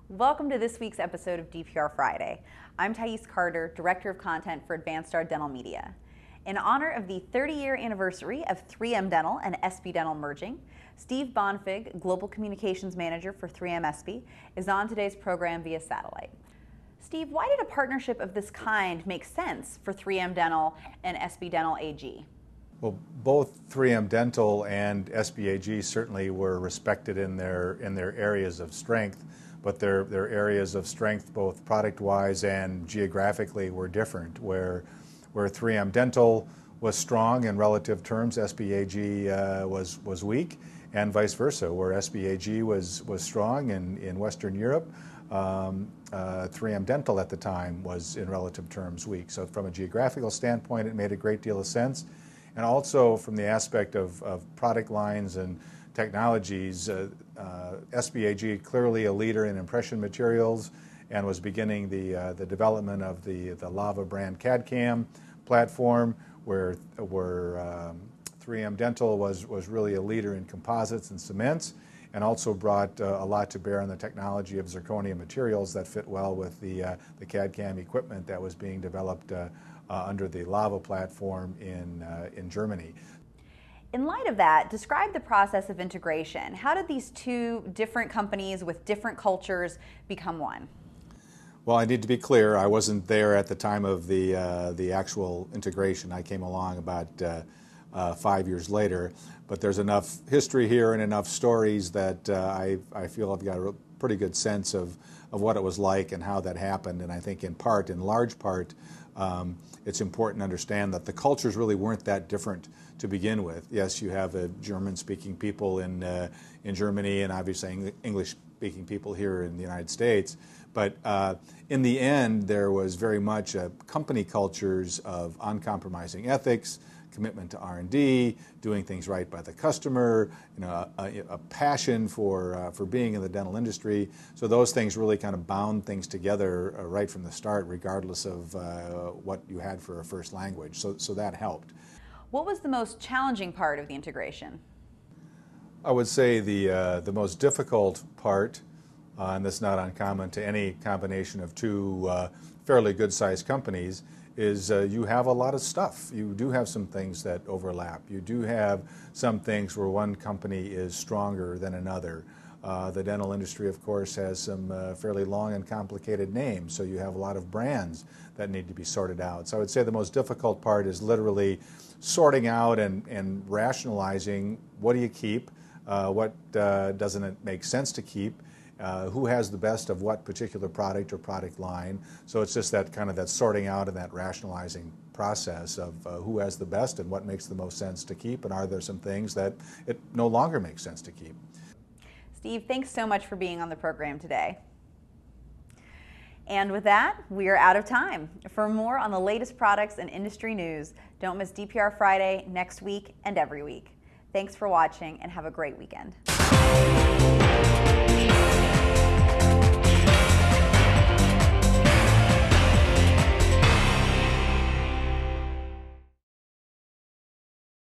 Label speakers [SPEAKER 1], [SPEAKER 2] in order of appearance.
[SPEAKER 1] Welcome to this week's episode of DPR Friday. I'm Thais Carter, Director of Content for Advanced Star Dental Media. In honor of the 30-year anniversary of 3M Dental and ESPE Dental merging, Steve Bonfig, Global Communications Manager for 3M ESPE, is on today's program via satellite. Steve, why did a partnership of this kind make sense for 3M Dental and ESPE Dental AG?
[SPEAKER 2] Well, both 3M Dental and ESPE AG certainly were respected in their areas of strength, but their areas of strength, both product-wise and geographically, were different. Where 3M Dental was strong in relative terms, ESPE AG was weak, and vice versa. Where ESPE AG was strong in Western Europe, 3M Dental at the time was in relative terms weak. So from a geographical standpoint, it made a great deal of sense. And also from the aspect of product lines and technologies, ESPE AG clearly a leader in impression materials and was beginning the development of the Lava brand CAD/CAM platform, where 3M Dental was really a leader in composites and cements, and also brought a lot to bear on the technology of zirconia materials that fit well with the CAD/CAM equipment that was being developed under the Lava platform in Germany.
[SPEAKER 1] In light of that, describe the process of integration. How did these two different companies with different cultures become one?
[SPEAKER 2] Well, I need to be clear, I wasn't there at the time of the actual integration. I came along about 5 years later, but there's enough history here and enough stories that I feel I've got a pretty good sense of what it was like and how that happened. And I think in large part, it's important to understand that the cultures really weren't that different to begin with. Yes, you have German-speaking people in Germany and obviously English-speaking people here in the United States. But in the end, there was very much company cultures of uncompromising ethics, commitment to R&D, doing things right by the customer, a passion for being in the dental industry. So those things really kind of bound things together right from the start, regardless of what you had for a first language. So that helped.
[SPEAKER 1] What was the most challenging part of the integration?
[SPEAKER 2] I would say the most difficult part, and that's not uncommon to any combination of two fairly good-sized companies, is you have a lot of stuff. You do have some things that overlap. You do have some things where one company is stronger than another. The dental industry, of course, has some fairly long and complicated names, so you have a lot of brands that need to be sorted out. So I would say the most difficult part is literally sorting out and rationalizing what do you keep, what doesn't it make sense to keep, who has the best of what particular product or product line. So it's just that kind of that sorting out and that rationalizing process of who has the best and what makes the most sense to keep, and are there some things that it no longer makes sense to keep.
[SPEAKER 1] Steve, thanks so much for being on the program today. And with that, we are out of time. For more on the latest products and industry news, don't miss DPR Friday next week and every week. Thanks for watching and have a great weekend.